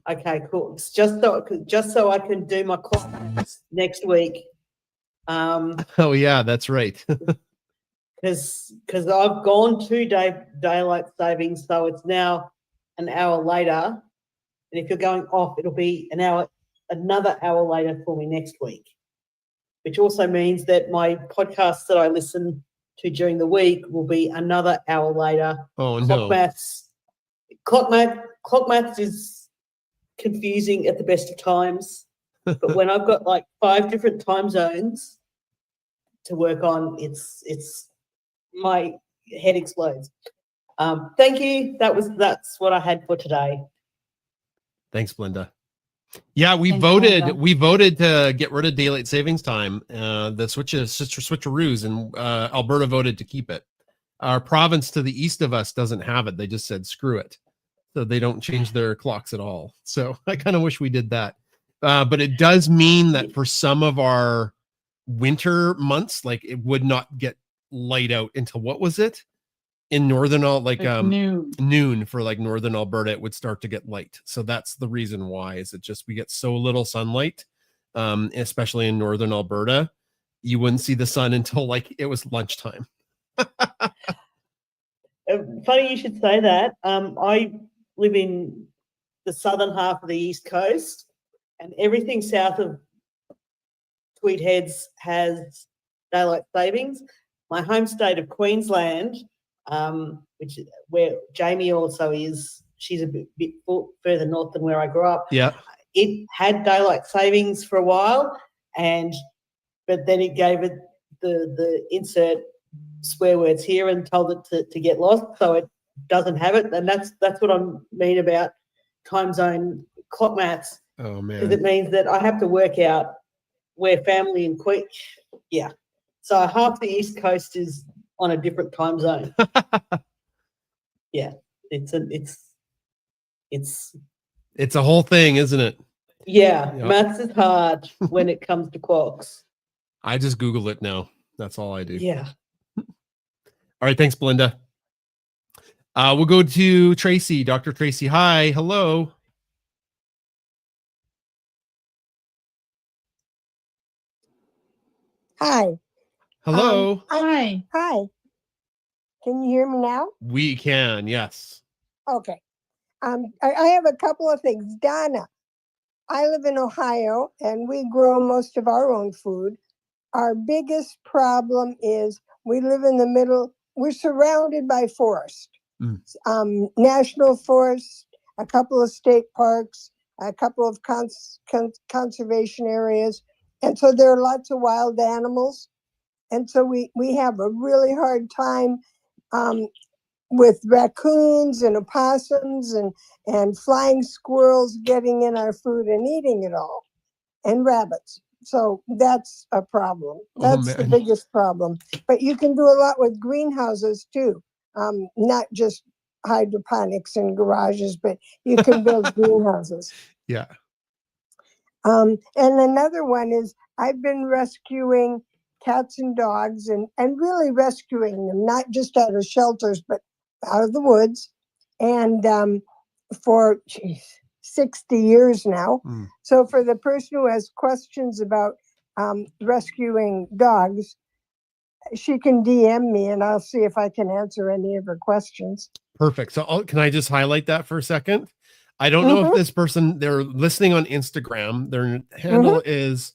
Okay, cool. It's just so I can do my clock next week. Oh yeah, that's right. Because I've gone to daylight savings, so it's now an hour later. And if you're going off, it'll be another hour later for me next week. Which also means that my podcasts that I listen to during the week will be another hour later. Oh no. Clock maths is confusing at the best of times. But when I've got like 5 different time zones to work on, it's my head explodes. Thank you. That's what I had for today. Thanks, Belinda. Yeah, we Thanks, voted. Belinda. We voted to get rid of daylight savings time. The switcheroos, and Alberta voted to keep it. Our province to the east of us doesn't have it. They just said screw it, so they don't change their clocks at all. So I kind of wish we did that. But it does mean that for some of our winter months, like it would not get light out until what was it? In northern noon for like northern Alberta, it would start to get light. So that's the reason why. Is it just we get so little sunlight, especially in northern Alberta, you wouldn't see the sun until like it was lunchtime. Funny you should say that. I live in the southern half of the East Coast, and everything south of Tweed Heads has daylight savings. My home state of Queensland, which is where Jamie also is, she's a bit further north than where I grew up. Yeah. It had daylight savings for a while, but then it gave it the insert swear words here and told it to get lost, so it doesn't have it. And that's what I mean about time zone clock maths. Oh because man. it means that I have to work out where family and Queech. Yeah. So half the East Coast is on a different time zone. Yeah. It's It's a whole thing, isn't it? yeah, Yep. maths is hard when it comes to quarks. I just Google it now. That's all I do. Yeah. All right. Thanks, Belinda. We'll go to Tracy. Dr. Tracy. Hi. Hello. Hi. Hello. Hi. Hi. Can you hear me now? We can. Yes. Okay. I have a couple of things. Donna, I live in Ohio and we grow most of our own food. Our biggest problem is we live in the middle, we're surrounded by forest. National forests, a couple of state parks, a couple of conservation areas. And so there are lots of wild animals. And so we have a really hard time with raccoons and opossums and flying squirrels getting in our food and eating it all, and rabbits. So that's a problem. That's the man. biggest problem. But you can do a lot with greenhouses too, not just hydroponics in garages, but you can build greenhouses. Yeah. And another one is I've been rescuing cats and dogs and really rescuing them, not just out of shelters, but out of the woods. And for 60 years now. So for the person who has questions about rescuing dogs, she can DM me and I'll see if I can answer any of her questions. Perfect. So can I just highlight that for a second? I don't know if this person, they're listening on Instagram. Their handle is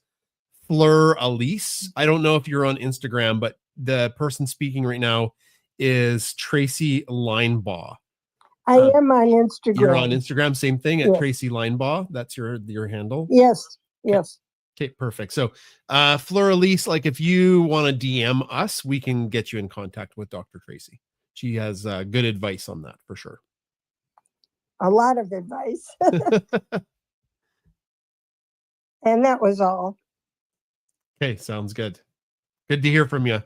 Fleur Elise. I don't know if you're on Instagram, but the person speaking right now is Tracy Linebaugh. I am on Instagram. You're on Instagram, same thing at Yes. Tracy Linebaugh. That's your handle. Yes. Yes. Okay, perfect. So Fleur Elise, like if you want to DM us, we can get you in contact with Dr. Tracy. She has good advice on that for sure. A lot of advice. And that was all. Okay, sounds good. Good to hear from you.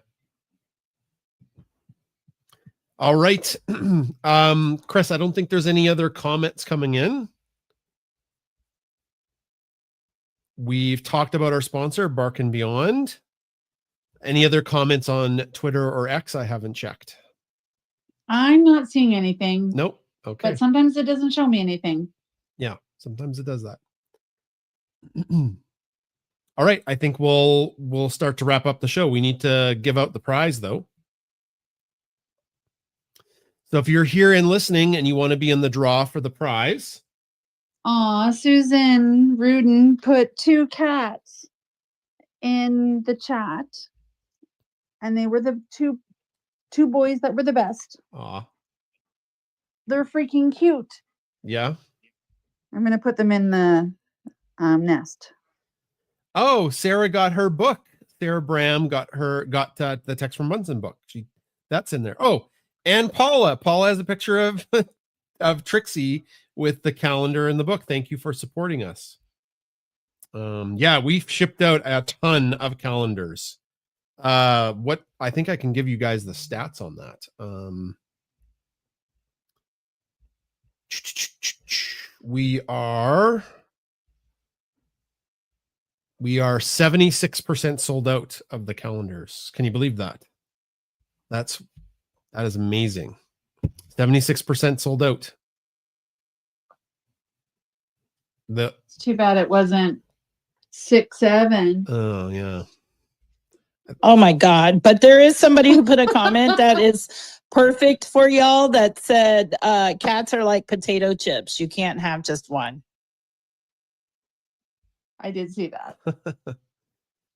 All right. Chris, I don't think there's any other comments coming in. We've talked about our sponsor, Bark and Beyond. Any other comments on Twitter or X? I haven't checked. I'm not seeing anything. Nope. Okay. But sometimes it doesn't show me anything. Yeah, sometimes it does that. All right, I think we'll start to wrap up the show. We need to give out the prize though. So if you're here and listening and you want to be in the draw for the prize. Susan Rudin put 2 cats in the chat. And they were the two boys that were the best. Aw. They're freaking cute. Yeah. I'm going to put them in the nest. Oh, Sarah got her book. Sarah Bram got the Text from Bunsen book. That's in there. Oh, and Paula has a picture of Trixie with the calendar and the book. Thank you for supporting us. Yeah, we've shipped out a ton of calendars. What I think I can give you guys the stats on that. We are 76% sold out of the calendars. Can you believe that? That is amazing. 76% sold out. It's too bad it wasn't 6, 7. Oh yeah. Oh my God. But there is somebody who put a comment that is perfect for y'all that said cats are like potato chips. You can't have just one. I did see that.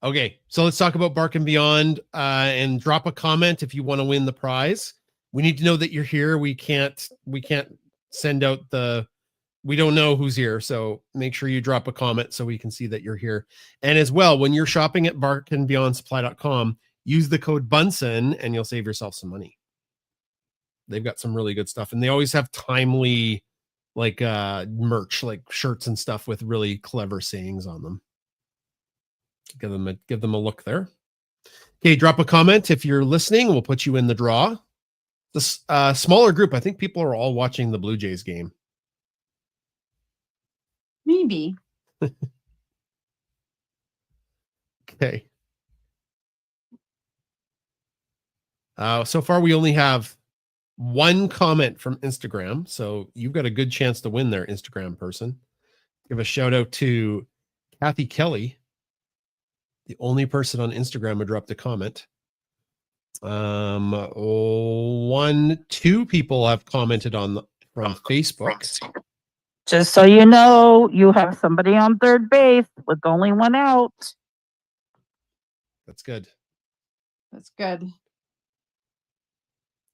Okay, so let's talk about Bark and Beyond and drop a comment if you want to win the prize. We need to know that you're here. We can't send out we don't know who's here, so make sure you drop a comment so we can see that you're here. And as well, when you're shopping at barkandbeyondsupply.com, use the code Bunsen and you'll save yourself some money. They've got some really good stuff, and they always have timely like merch, like shirts and stuff with really clever sayings on them. Give them a look there. Okay, drop a comment if you're listening. We'll put you in the draw. This smaller group, I think people are all watching the Blue Jays game. Maybe. Okay. So far, we only have one comment from Instagram. So you've got a good chance to win there, Instagram person. Give a shout out to Kathy Kelly, the only person on Instagram who dropped a comment. 2 people have commented from Facebook. Just so you know, you have somebody on third base with only one out. That's good. That's good.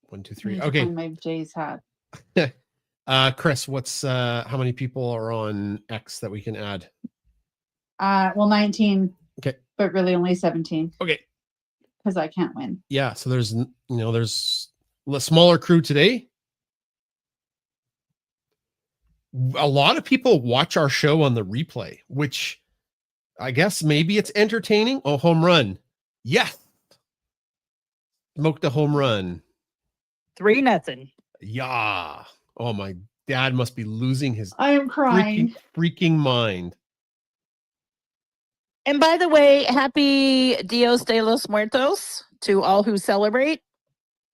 1, 2, I 3. need to Okay. find my Jays hat. Chris, what's how many people are on X that we can add? Well, 19. Okay. But really only 17 Okay. because I can't win. Yeah. So there's a smaller crew today. A lot of people watch our show on the replay, which I guess maybe it's entertaining. Oh, home run. Yes. Smoked a home run. 3-0. Yeah. Oh, my dad must be losing his I am crying. freaking mind. And by the way, happy Dios de los Muertos to all who celebrate.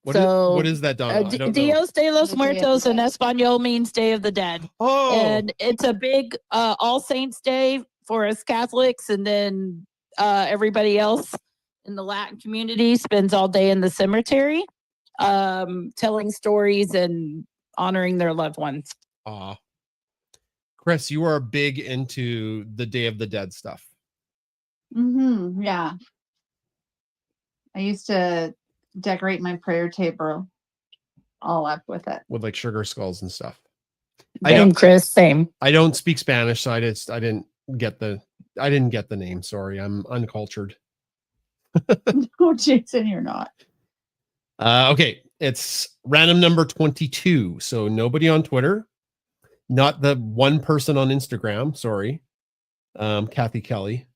What is that, Donna? I don't know. Dios de los The Day of the Muertos in Dead. Espanol means Day of the Dead. Oh, And it's a big All Saints Day for us Catholics, and then everybody else in the Latin community spends all day in the cemetery, telling stories and honoring their loved ones. Chris, you are big into the Day of the Dead stuff. Mm-hmm. Yeah. I used to decorate my prayer table all up with it. With like sugar skulls and stuff. Same, Chris, same. I don't speak Spanish, so I didn't get the name. Sorry, I'm uncultured. Oh, Jason, you're not. Okay, it's random number 22. So nobody on Twitter, not the one person on Instagram. Sorry, Kathy Kelly.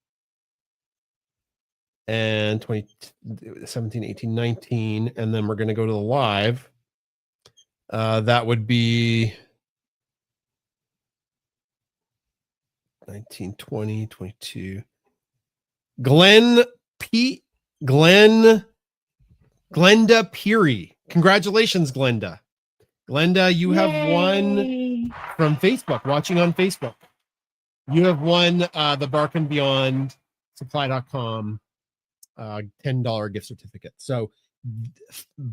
And 20, 17, 18, 19, and then we're going to go to the live. That would be 19, 20, 22. Glenda Peary. Congratulations, Glenda. Glenda, you have won from Facebook, watching on Facebook. You have won the Bark and Beyond Supply.com $10 gift certificate. So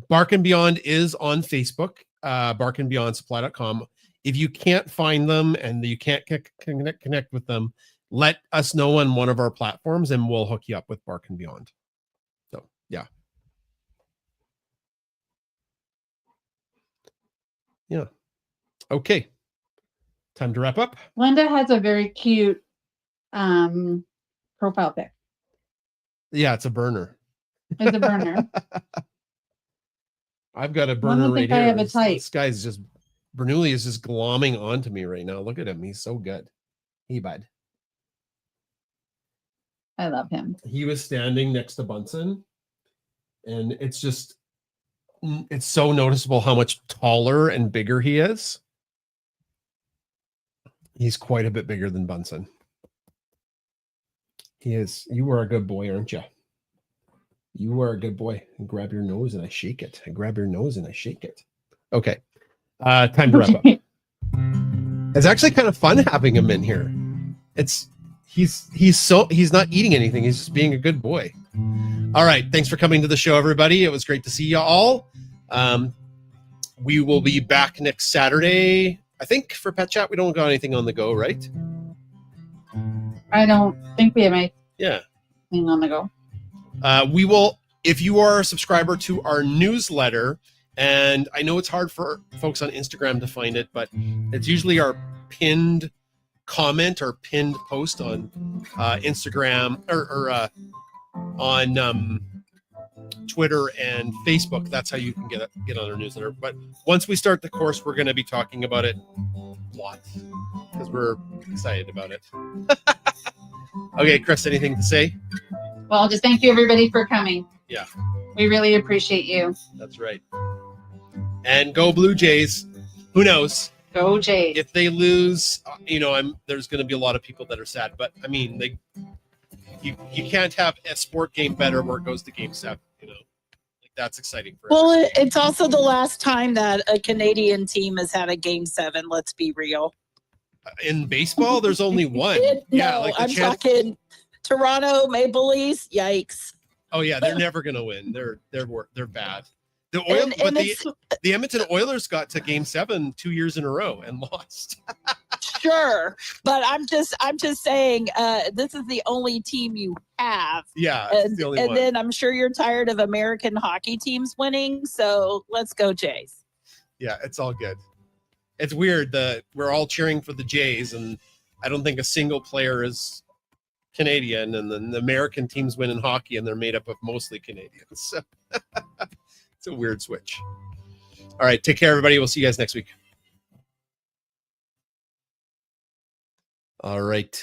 Bark and Beyond is on Facebook, Bark and Beyond Supply.com. If you can't find them and you can't connect with them, let us know on one of our platforms and we'll hook you up with Bark and Beyond. So yeah. Yeah. Okay. Time to wrap up. Linda has a very cute profile pic. Yeah, it's a burner. It's a burner. I've got a I burner don't right think I here. have a type. This guy's just Bernoulli is just glomming onto me right now. Look at him. He's so good. Hey, bud. I love him. He was standing next to Bunsen, and it's so noticeable how much taller and bigger he is. He's quite a bit bigger than Bunsen. He is. You are a good boy, aren't you? You are a good boy. I grab your nose and I shake it. I grab your nose and I shake it. Okay. Time to wrap up. It's actually kind of fun having him in here. He's not eating anything. He's just being a good boy. All right. Thanks for coming to the show, everybody. It was great to see you all. We will be back next Saturday. I think for Pet Chat, we don't got anything on the go, right? I don't think we have anything Yeah. on the go. We will, if you are a subscriber to our newsletter, and I know it's hard for folks on Instagram to find it, but it's usually our pinned comment or pinned post on Instagram or on Twitter and Facebook. That's how you can get on our newsletter. But once we start the course, we're going to be talking about it lot because we're excited about it. Okay, Chris, anything to say? Well, just thank you everybody for coming. Yeah. We really appreciate you. That's right. And go Blue Jays. Who knows? Go Jays. If they lose, there's going to be a lot of people that are sad. But I mean, you can't have a sport game better where it goes to Game 7. Like that's exciting for Well, everybody. it's also the last time that a Canadian team has had a Game 7. Let's be real. In baseball, there's only one. No, like the I'm chance- talking Toronto Maple Leafs. Yikes. Oh yeah, they're never going to win. They're bad. The the Edmonton Oilers got to Game 7 2 years in a row and lost. Sure, but I'm just saying this is the only team you have. Yeah, it's And, the only and one. then I'm sure you're tired of American hockey teams winning, so let's go Jays. Yeah, it's all good. It's weird that we're all cheering for the Jays, and I don't think a single player is Canadian, and then the American teams win in hockey, and they're made up of mostly Canadians. So it's a weird switch. All right, take care, everybody. We'll see you guys next week. All right.